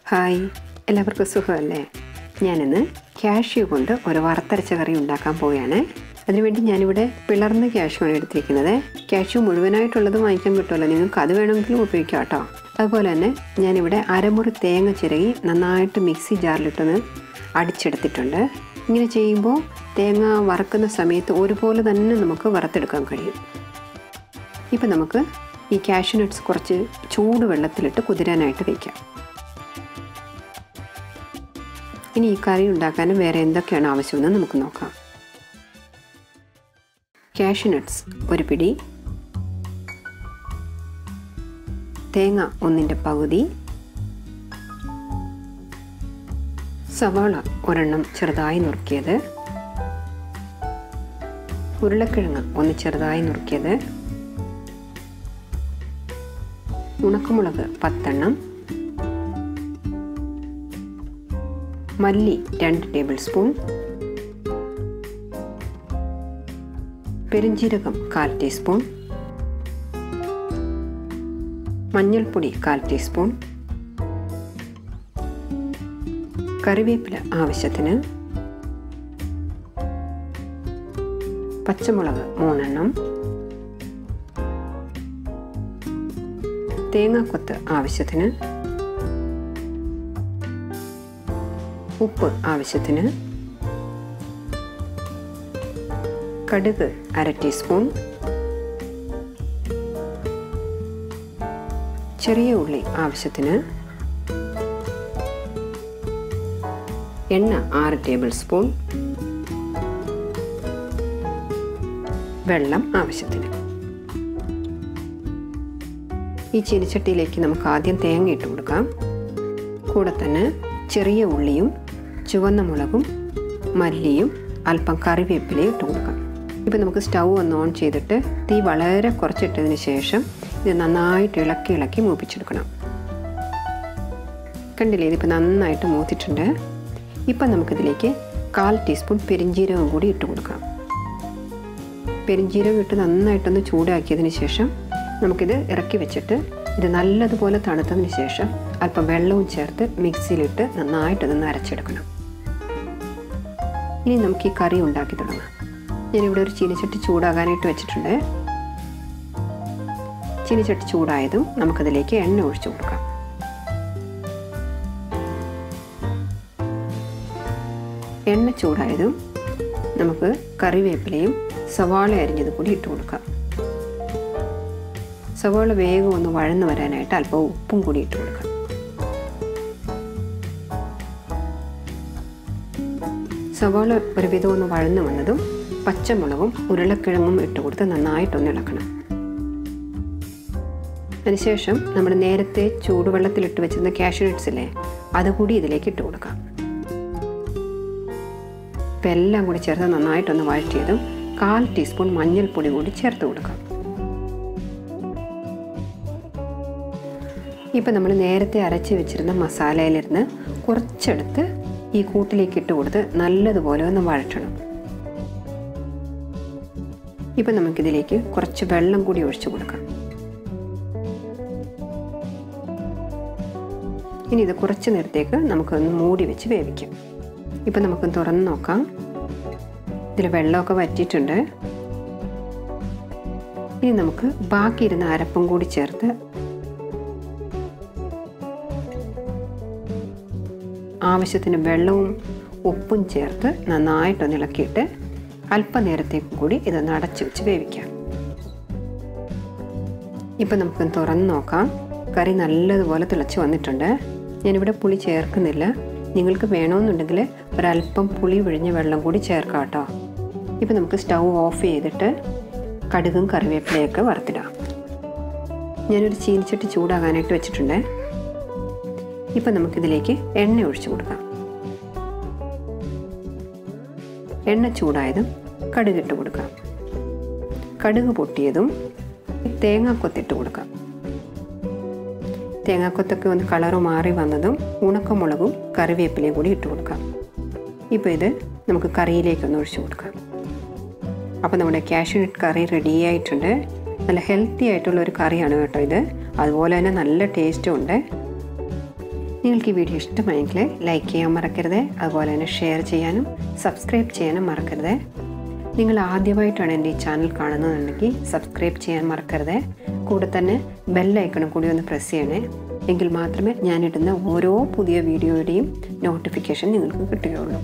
Hi, എല്ലാവർക്കും സുഖമല്ലേ? ഞാനിന്ന് കാഷ്യൂ കൊണ്ട് ഒരു വറുത്തരച്ച കറി ഉണ്ടാക്കാൻ പോവുകയാണ്. അതിനുവേണ്ടി ഞാനിവിടെ പിളർന്ന കാഷ്യൂ ആണ് എടുത്തിരിക്കുന്നത്. കാഷ്യൂ മുഴുവനായിട്ടുള്ളത് വാങ്ങിക്കാൻ കിട്ടുമല്ലോ, നിങ്ങൾക്ക് അത് വേണമെങ്കിലും ഉപയോഗിക്കാം കേട്ടോ. അതുപോലെ തന്നെ ഞാനിവിടെ അരമുറി തേങ്ങ ചിരകി നന്നായിട്ട് മിക്സി ജാറിലിട്ടൊന്ന് അടിച്ചെടുത്തിട്ടുണ്ട്. ഇങ്ങനെ ചെയ്യുമ്പോൾ തേങ്ങ വറുക്കുന്ന സമയത്ത് ഒരുപോലെ തന്നെ നമുക്ക് വറുത്തെടുക്കാൻ കഴിയും. ഇപ്പം നമുക്ക് ഈ കാഷ്യൂ നട്ട്സ് കുറച്ച് ചൂട് വെള്ളത്തിലിട്ട് കുതിരാനായിട്ട് വയ്ക്കാം. ഇനി ഈ കറി ഉണ്ടാക്കാൻ വേറെ എന്തൊക്കെയാണ് ആവശ്യമെന്ന് നമുക്ക് നോക്കാം. കാഷ്യൂ നട്ട്സ് ഒരു പിടി, തേങ്ങ 1/4 പകുതി, സവാള ഒരെണ്ണം ചെറുതായി നുറുക്കിയത്, ഉരുളക്കിഴങ്ങ് 1 ചെറുതായി നുറുക്കിയത്, ഉണക്കമുളക് 10 എണ്ണം, മല്ലി 2 ടേബിൾ സ്പൂൺ, പെരുംജീരകം 1/4 ടീസ്പൂൺ, മഞ്ഞൾപ്പൊടി 1/4 ടീസ്പൂൺ, കറിവേപ്പില ആവശ്യത്തിന്, പച്ചമുളക് 3 എണ്ണം, തേങ്ങാക്കൊത്ത് ആവശ്യത്തിന്, ഉപ്പ് ആവശ്യത്തിന്, കടുക് 1/2 ടീസ്പൂൺ, ചെറിയ ഉള്ളി ആവശ്യത്തിന്, എണ്ണ 6 ടേബിൾ സ്പൂൺ, വെള്ളം ആവശ്യത്തിന്. ഈ ചീനിച്ചട്ടിയിലേക്ക് നമുക്ക് ആദ്യം തേങ്ങ ഇട്ട് കൊടുക്കാം. കൂടെ തന്നെ ചെറിയ ഉള്ളിയും ചുവന്ന മുളകും മല്ലിയും അല്പം കറിവേപ്പിലയും ഇട്ട് കൊടുക്കാം. ഇപ്പം നമുക്ക് സ്റ്റൗ ഒന്ന് ഓൺ ചെയ്തിട്ട് തീ വളരെ കുറച്ചിട്ടതിന് ശേഷം ഇത് നന്നായിട്ട് ഇളക്കി മൂപ്പിച്ചെടുക്കണം. കണ്ടില്ലേ, ഇതിപ്പോൾ നന്നായിട്ട് മൂത്തിട്ടുണ്ട്. ഇപ്പം നമുക്കിതിലേക്ക് 1/4 ടീസ്പൂൺ പെരുംജീരകം കൂടി ഇട്ട് കൊടുക്കാം. പെരുംജീരകം ഇട്ട് നന്നായിട്ടൊന്ന് ചൂടാക്കിയതിന് ശേഷം നമുക്കിത് ഇറക്കി വെച്ചിട്ട് ഇത് നല്ലതുപോലെ തണുത്തതിന് ശേഷം അല്പം വെള്ളവും ചേർത്ത് മിക്സിയിലിട്ട് നന്നായിട്ടൊന്ന് അരച്ചെടുക്കണം. ഇനി നമുക്ക് ഈ കറി ഉണ്ടാക്കി തുടങ്ങാം. ഞാനിവിടെ ഒരു ചീനിച്ചട്ടി ചൂടാകാനായിട്ട് വെച്ചിട്ടുണ്ട്. ചീനിച്ചട്ടി ചൂടായതും നമുക്കതിലേക്ക് എണ്ണ ഒഴിച്ചു കൊടുക്കാം. എണ്ണ ചൂടായതും നമുക്ക് കറിവേപ്പിലയും സവാള അരിഞ്ഞതും കൂടി ഇട്ട് കൊടുക്കാം. സവാള വേഗം ഒന്ന് വഴന്നു വരാനായിട്ട് അല്പം ഉപ്പും കൂടി ഇട്ട് കൊടുക്കാം. സവാള ഒരുവിധം ഒന്ന് വഴന്നു വന്നതും പച്ചമുളകും ഉരുളക്കിഴങ്ങും ഇട്ട് കൊടുത്ത് നന്നായിട്ടൊന്ന് ഇളക്കണം. അതിനുശേഷം നമ്മൾ നേരത്തെ ചൂടുവെള്ളത്തിലിട്ട് വെച്ചിരുന്ന കാഷ്യൂ നട്ട്സ് ഇല്ലേ, അതുകൂടി ഇതിലേക്ക് ഇട്ട് കൊടുക്കാം. ഇപ്പം എല്ലാം കൂടി ചേർത്ത് നന്നായിട്ടൊന്ന് വഴറ്റിയതും 1/4 ടീസ്പൂൺ മഞ്ഞൾപ്പൊടി കൂടി ചേർത്ത് കൊടുക്കാം. ഇപ്പം നമ്മൾ നേരത്തെ അരച്ച് വെച്ചിരുന്ന മസാലയിലിരുന്ന് കുറച്ചെടുത്ത് ഈ കൂട്ടിലേക്ക് ഇട്ട് കൊടുത്ത് നല്ലതുപോലെ ഒന്ന് വഴറ്റണം. ഇപ്പം നമുക്കിതിലേക്ക് കുറച്ച് വെള്ളം കൂടി ഒഴിച്ചു കൊടുക്കാം. ഇനി ഇത് കുറച്ച് നേരത്തേക്ക് നമുക്കൊന്ന് മൂടി വെച്ച് വേവിക്കാം. ഇപ്പം നമുക്കൊന്ന് തുറന്ന് നോക്കാം. ഇതിൽ വെള്ളമൊക്കെ വറ്റിയിട്ടുണ്ട്. ഇനി നമുക്ക് ബാക്കിയിരുന്ന അരപ്പും കൂടി ചേർത്ത് ആവശ്യത്തിന് വെള്ളവും ഉപ്പും ചേർത്ത് നന്നായിട്ടൊന്ന് ഇളക്കിയിട്ട് അല്പനേരത്തേക്കും കൂടി ഇതൊന്ന് അടച്ചു വെച്ച് വേവിക്കാം. ഇപ്പം നമുക്കൊന്ന് തുറന്ന് നോക്കാം. കറി നല്ലതുപോലെ തിളച്ച് വന്നിട്ടുണ്ട്. ഞാനിവിടെ പുളി ചേർക്കുന്നില്ല. നിങ്ങൾക്ക് വേണമെന്നുണ്ടെങ്കിൽ ഒരല്പം പുളി പിഴിഞ്ഞ വെള്ളം കൂടി ചേർക്കാം കേട്ടോ. ഇപ്പം നമുക്ക് സ്റ്റൗ ഓഫ് ചെയ്തിട്ട് കടുകും കറിവേപ്പിലയൊക്കെ വറുത്തിടാം. ഞാനൊരു ചീനിച്ചട്ടി ചൂടാകാനായിട്ട് വെച്ചിട്ടുണ്ട്. ഇപ്പം നമുക്കിതിലേക്ക് എണ്ണ ഒഴിച്ചു കൊടുക്കാം. എണ്ണ ചൂടായതും കടുകിട്ട് കൊടുക്കാം. കടുക് പൊട്ടിയതും തേങ്ങാക്കൊത്തിട്ട് കൊടുക്കാം. തേങ്ങാക്കൊത്തൊക്കെ ഒന്ന് കളറ് മാറി വന്നതും ഉണക്കമുളകും കറിവേപ്പിലയും കൂടി ഇട്ട് കൊടുക്കാം. ഇപ്പോൾ ഇത് നമുക്ക് കറിയിലേക്കൊന്ന് ഒഴിച്ചു കൊടുക്കാം. അപ്പോൾ നമ്മുടെ കാഷ്യൂ നട്ട് കറി റെഡിയായിട്ടുണ്ട്. നല്ല ഹെൽത്തി ആയിട്ടുള്ള ഒരു കറിയാണ് കേട്ടോ ഇത്. അതുപോലെ തന്നെ നല്ല ടേസ്റ്റും ഉണ്ട്. നിങ്ങൾക്ക് ഈ വീഡിയോ ഇഷ്ടമായെങ്കിൽ ലൈക്ക് ചെയ്യാൻ മറക്കരുത്. അതുപോലെ തന്നെ ഷെയർ ചെയ്യാനും സബ്സ്ക്രൈബ് ചെയ്യാനും മറക്കരുത്. നിങ്ങൾ ആദ്യമായിട്ടാണ് എൻ്റെ ഈ ചാനൽ കാണുന്നതെന്നുണ്ടെങ്കിൽ സബ്സ്ക്രൈബ് ചെയ്യാൻ മറക്കരുത്. കൂടെ തന്നെ ബെല്ലൈക്കണും കൂടി ഒന്ന് പ്രസ് ചെയ്യണേ. എങ്കിൽ മാത്രമേ ഞാനിടുന്ന ഓരോ പുതിയ വീഡിയോയുടെയും നോട്ടിഫിക്കേഷൻ നിങ്ങൾക്ക് കിട്ടുകയുള്ളൂ.